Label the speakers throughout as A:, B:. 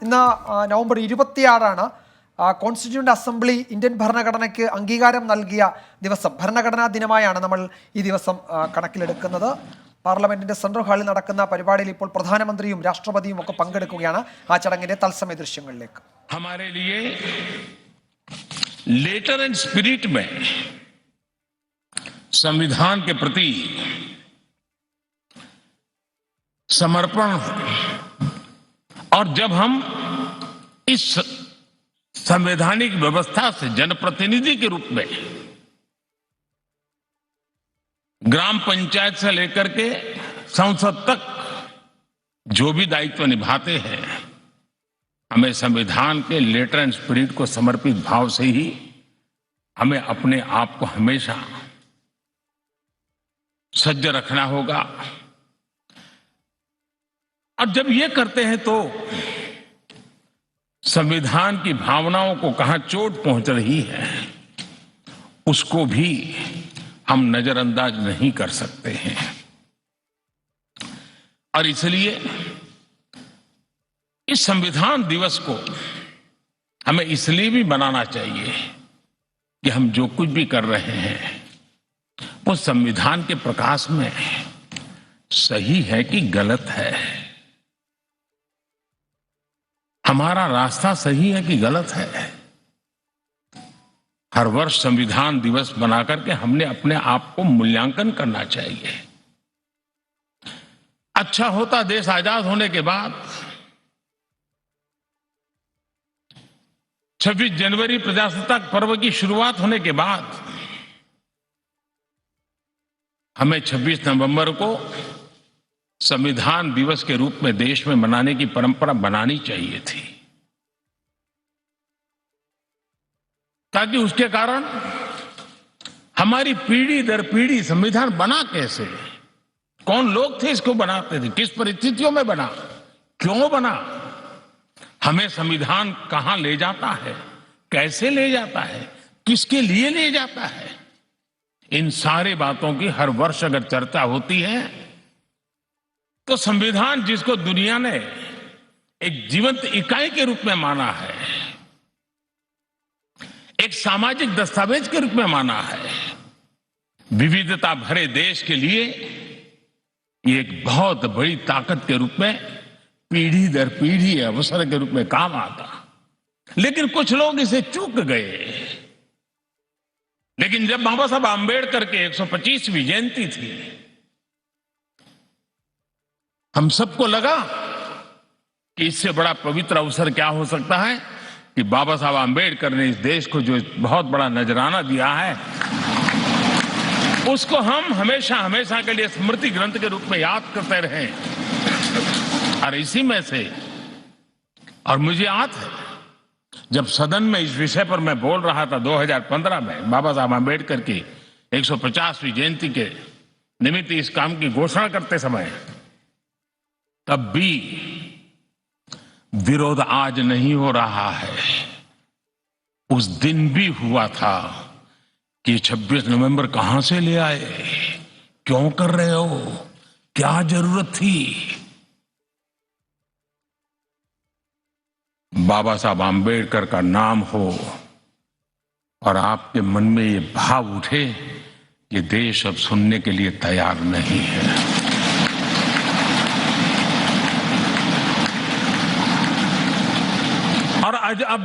A: ഇന്ന് November 26 constituent assembly Indian ഭരണഘടനയ്ക്ക് അംഗീകാരം നൽകിയ ദിവസം. ഭരണഘടനാ ദിനമായാണ് നമ്മൾ ഈ ദിവസം കണക്കിലെടുക്കുന്നത്. പാർലമെന്റിന്റെ സെൻട്രൽ ഹാളിൽ നടക്കുന്ന പരിപാടിയിൽ ഇപ്പോൾ പ്രധാനമന്ത്രിയും രാഷ്ട്രപതിയും ഒക്കെ പങ്കെടുക്കുകയാണ്. ആ ചടങ്ങിന്റെ തത്സമയ ദൃശ്യങ്ങളിലേക്ക്.
B: हमारे लिए लेटर एंड स्पिरिट में संविधान के प्रति समर्पण, और जब हम इस संवैधानिक व्यवस्था से जनप्रतिनिधि के रूप में ग्राम पंचायत से लेकर के संसद तक जो भी दायित्व निभाते हैं, हमें संविधान के लेटर एंड स्पिरिट को समर्पित भाव से ही हमें अपने आप को हमेशा सज्ज रखना होगा। और जब ये करते हैं तो संविधान की भावनाओं को कहां चोट पहुंच रही है उसको भी हम नजरअंदाज नहीं कर सकते हैं। और इसलिए इस संविधान दिवस को हमें इसलिए भी मनाना चाहिए कि हम जो कुछ भी कर रहे हैं वो संविधान के प्रकाश में सही है कि गलत है, हमारा रास्ता सही है कि गलत है। हर वर्ष संविधान दिवस बना करके हमने अपने आप को मूल्यांकन करना चाहिए। अच्छा होता देश आजाद होने के बाद 26 जनवरी प्रजासत्ताक पर्व की शुरुआत होने के बाद हमें 26 नवंबर को संविधान दिवस के रूप में देश में मनाने की परंपरा बनानी चाहिए थी, ताकि उसके कारण हमारी पीढ़ी दर पीढ़ी संविधान बना कैसे, कौन लोग थे इसको बनाते थे, किस परिस्थितियों में बना, क्यों बना, हमें संविधान कहां ले जाता है, कैसे ले जाता है, किसके लिए ले जाता है, इन सारी बातों की हर वर्ष अगर चर्चा होती है तो संविधान जिसको दुनिया ने एक जीवंत इकाई के रूप में माना है, एक सामाजिक दस्तावेज के रूप में माना है, विविधता भरे देश के लिए ये एक बहुत बड़ी ताकत के रूप में पीढ़ी दर पीढ़ी अवसर के रूप में काम आता। लेकिन कुछ लोग इसे चूक गए। लेकिन जब बाबा साहब आंबेडकर के 125वीं जयंती थी, हम सबको लगा कि इससे बड़ा पवित्र अवसर क्या हो सकता है कि बाबा साहब आंबेडकर ने इस देश को जो बहुत बड़ा नजराना दिया है उसको हम हमेशा हमेशा के लिए स्मृति ग्रंथ के रूप में याद करते रहें। और इसी में से, और मुझे याद है जब सदन में इस विषय पर मैं बोल रहा था 2015 में बाबा साहब आंबेडकर की 150वीं जयंती के निमित्त इस काम की घोषणा करते समय, तब भी विरोध आज नहीं हो रहा है, उस दिन भी हुआ था कि 26 नवंबर कहां से ले आए, क्यों कर रहे हो, क्या जरूरत थी। बाबा साहब आंबेडकर का नाम हो और आपके मन में ये भाव उठे कि देश अब सुनने के लिए तैयार नहीं है। और आज अब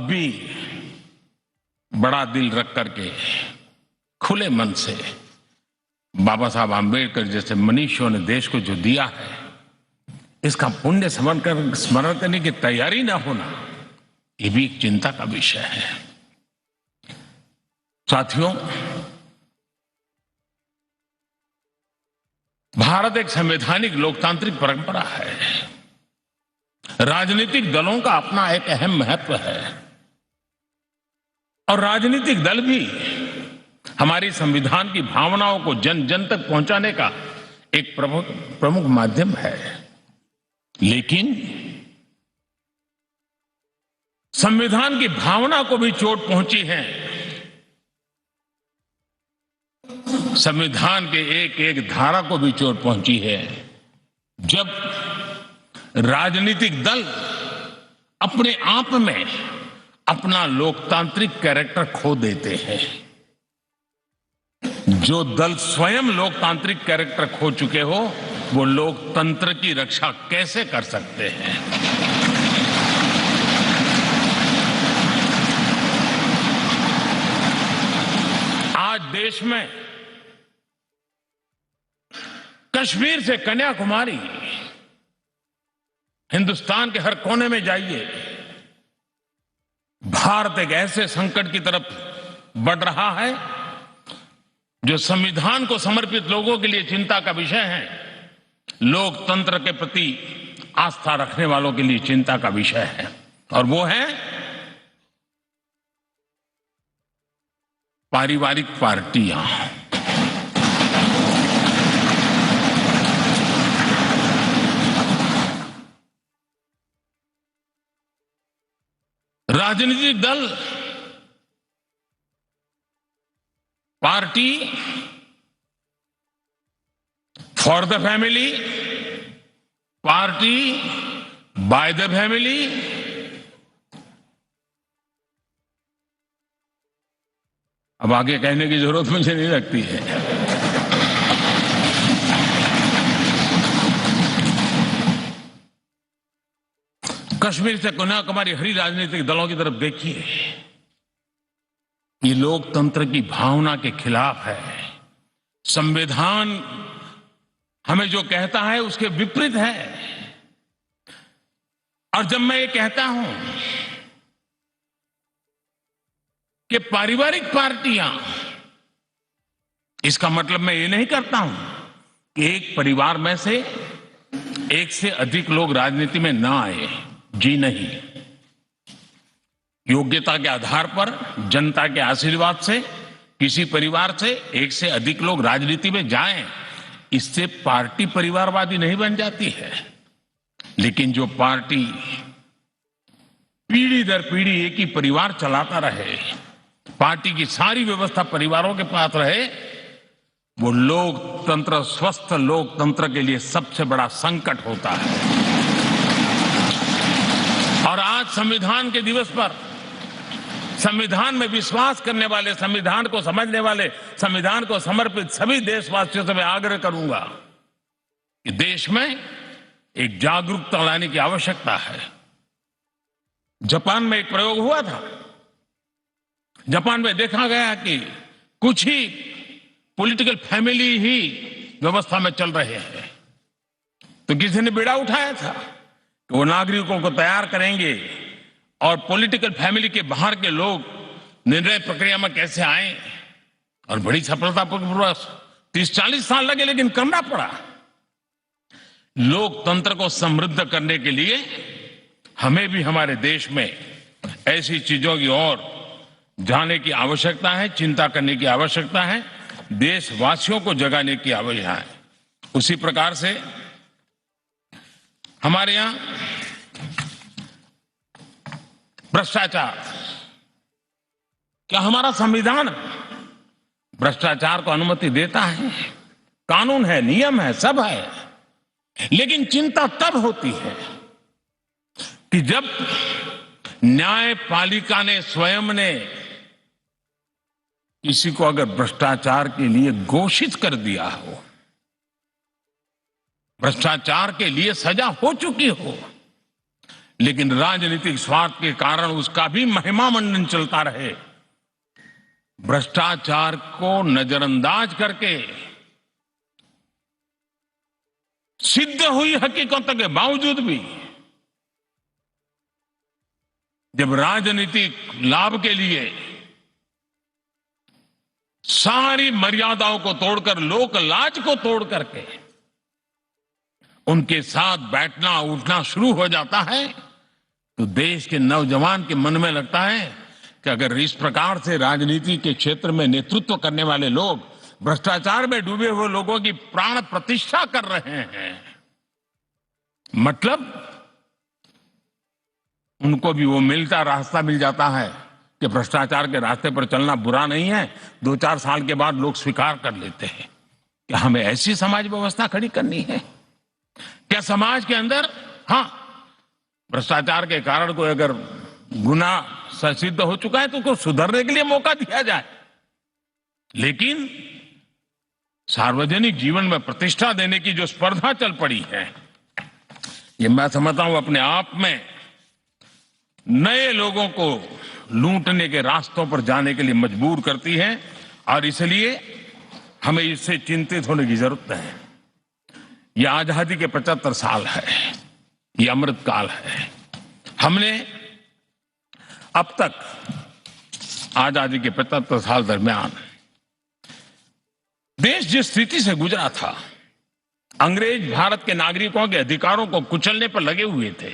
B: भी बड़ा दिल रख करके खुले मन से बाबा साहब आंबेडकर जैसे मनीषियों ने देश को जो दिया है इसका पुण्य स्मरण करने की तैयारी ना होना, ये भी एक चिंता का विषय है। साथियों, भारत एक संवैधानिक लोकतांत्रिक परंपरा है। राजनीतिक दलों का अपना एक अहम महत्व है और राजनीतिक दल भी हमारी संविधान की भावनाओं को जन जन तक पहुंचाने का एक प्रमुख माध्यम है। लेकिन संविधान की भावना को भी चोट पहुंची है। संविधान के एक एक धारा को भी चोट पहुंची है। जब राजनीतिक दल अपने आप में अपना लोकतांत्रिक कैरेक्टर खो देते हैं। जो दल स्वयं लोकतांत्रिक कैरेक्टर खो चुके हो, वो लोकतंत्र की रक्षा कैसे कर सकते हैं? आज देश में कश्मीर से कन्याकुमारी, हिंदुस्तान के हर कोने में जाइए, भारत एक ऐसे संकट की तरफ बढ़ रहा है जो संविधान को समर्पित लोगों के लिए चिंता का विषय है, लोकतंत्र के प्रति आस्था रखने वालों के लिए चिंता का विषय है, और वो है पारिवारिक पार्टियां। राजनीतिक दल, party for the family, party by the family, अब आगे कहने की जरूरत मुझे नहीं लगती है। कश्मीर से कन्याकुमारी हरी राजनीतिक दलों की तरफ देखिए, ये लोकतंत्र की भावना के खिलाफ है। संविधान हमें जो कहता है उसके विपरीत है। और जब मैं ये कहता हूं कि पारिवारिक पार्टियां, इसका मतलब मैं ये नहीं करता हूं कि एक परिवार में से एक से अधिक लोग राजनीति में ना आए। जी नहीं, योग्यता के आधार पर, जनता के आशीर्वाद से किसी परिवार से एक से अधिक लोग राजनीति में जाएं, इससे पार्टी परिवारवादी नहीं बन जाती है। लेकिन जो पार्टी पीढ़ी दर पीढ़ी एक ही परिवार चलाता रहे, पार्टी की सारी व्यवस्था परिवारों के पास रहे, वो लोकतंत्र, स्वस्थ लोकतंत्र के लिए सबसे बड़ा संकट होता है। और आज संविधान के दिवस पर संविधान में विश्वास करने वाले, संविधान को समझने वाले, संविधान को समर्पित सभी देशवासियों से मैं आग्रह करूंगा कि देश में एक जागरूकता लाने की आवश्यकता है। जापान में एक प्रयोग हुआ था। जापान में देखा गया कि कुछ ही पॉलिटिकल फैमिली ही व्यवस्था में चल रहे हैं, तो किसी ने बीड़ा उठाया था कि वो नागरिकों को तैयार करेंगे और पॉलिटिकल फैमिली के बाहर के लोग निर्णय प्रक्रिया में कैसे आए। और बड़ी सफलतापूर्वक 30-40 साल लगे, लेकिन करना पड़ा। लोकतंत्र को समृद्ध करने के लिए हमें भी हमारे देश में ऐसी चीजों की ओर जाने की आवश्यकता है, चिंता करने की आवश्यकता है, देशवासियों को जगाने की आवश्यकता है। उसी प्रकार से हमारे यहां भ्रष्टाचार, क्या हमारा संविधान भ्रष्टाचार को अनुमति देता है? कानून है, नियम है, सब है, लेकिन चिंता तब होती है कि जब न्यायपालिका ने स्वयं ने किसी को अगर भ्रष्टाचार के लिए घोषित कर दिया हो, भ्रष्टाचार के लिए सजा हो चुकी हो, लेकिन राजनीतिक स्वार्थ के कारण उसका भी महिमा मंडन चलता रहे, भ्रष्टाचार को नजरअंदाज करके सिद्ध हुई हकीकतों के बावजूद भी जब राजनीतिक लाभ के लिए सारी मर्यादाओं को तोड़कर, लोक लाज को तोड़ करके उनके साथ बैठना उठना शुरू हो जाता है, तो देश के नौजवान के मन में लगता है कि अगर इस प्रकार से राजनीति के क्षेत्र में नेतृत्व करने वाले लोग भ्रष्टाचार में डूबे हुए लोगों की प्राण प्रतिष्ठा कर रहे हैं, मतलब उनको भी वो मिलता रास्ता मिल जाता है कि भ्रष्टाचार के रास्ते पर चलना बुरा नहीं है। 2-4 साल के बाद लोग स्वीकार कर लेते हैं कि हमें ऐसी समाज व्यवस्था खड़ी करनी है। क्या समाज के अंदर हाँ, भ्रष्टाचार के कारण कोई अगर गुना सिद्ध हो चुका है तो उसको सुधरने के लिए मौका दिया जाए, लेकिन सार्वजनिक जीवन में प्रतिष्ठा देने की जो स्पर्धा चल पड़ी है, ये मैं समझता हूं अपने आप में नए लोगों को लूटने के रास्तों पर जाने के लिए मजबूर करती है, और इसलिए हमें इससे चिंतित होने की जरूरत है। ये आजादी के 75 साल है, ये अमृत काल है। हमने अब तक आजादी के 75 साल दरमियान देश जिस स्थिति से गुजरा था, अंग्रेज भारत के नागरिकों के अधिकारों को कुचलने पर लगे हुए थे,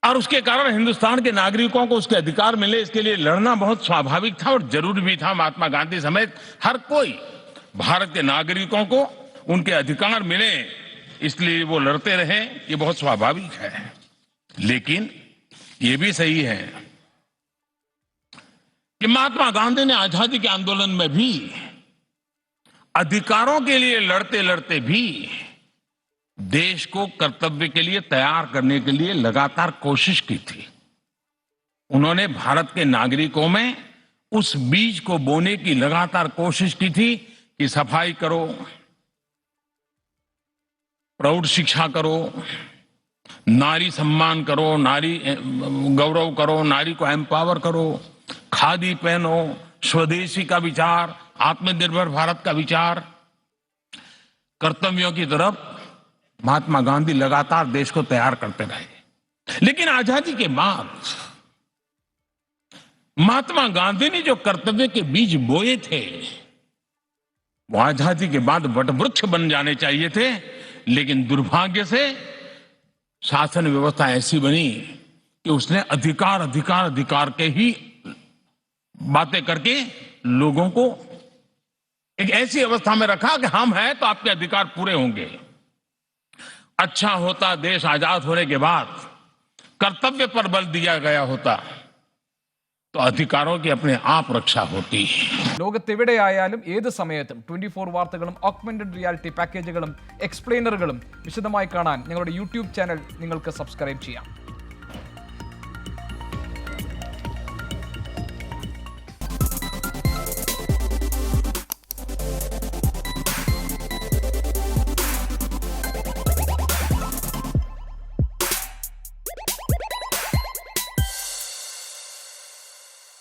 B: और उसके कारण हिंदुस्तान के नागरिकों को उसके अधिकार मिले, इसके लिए लड़ना बहुत स्वाभाविक था और जरूरी भी था। महात्मा गांधी समेत हर कोई भारत के नागरिकों को उनके अधिकार मिले, इसलिए वो लड़ते रहे, ये बहुत स्वाभाविक है। लेकिन ये भी सही है कि महात्मा गांधी ने आजादी के आंदोलन में भी अधिकारों के लिए लड़ते लड़ते भी देश को कर्तव्य के लिए तैयार करने के लिए लगातार कोशिश की थी। उन्होंने भारत के नागरिकों में उस बीज को बोने की लगातार कोशिश की थी कि सफाई करो, प्रौढ़ शिक्षा करो, नारी सम्मान करो, नारी गौरव करो, नारी को एम्पावर करो, खादी पहनो, स्वदेशी का विचार, आत्मनिर्भर भारत का विचार, कर्तव्यों की तरफ महात्मा गांधी लगातार देश को तैयार करते रहे। लेकिन आजादी के बाद महात्मा गांधी ने जो कर्तव्य के बीज बोए थे, वो आजादी के बाद वटवृक्ष बन जाने चाहिए थे, लेकिन दुर्भाग्य से शासन व्यवस्था ऐसी बनी कि उसने अधिकार अधिकार अधिकार के ही बातें करके लोगों को एक ऐसी अवस्था में रखा कि हम हैं तो आपके अधिकार पूरे होंगे। अच्छा होता देश आजाद होने के बाद कर्तव्य पर बल दिया गया होता तो अधिकारों की अपने आप रक्षा होती।
C: ലോകത്തെവിടെയായാലും ഏത് സമയത്തും 24 വാർത്തകളും ഓഗ്മെന്റഡ് റിയാലിറ്റി പാക്കേജുകളും എക്സ്പ്ലെയിനറുകളും വിശദമായി കാണാൻ ഞങ്ങളുടെ യൂട്യൂബ് ചാനൽ നിങ്ങൾക്ക് സബ്സ്ക്രൈബ് ചെയ്യാം.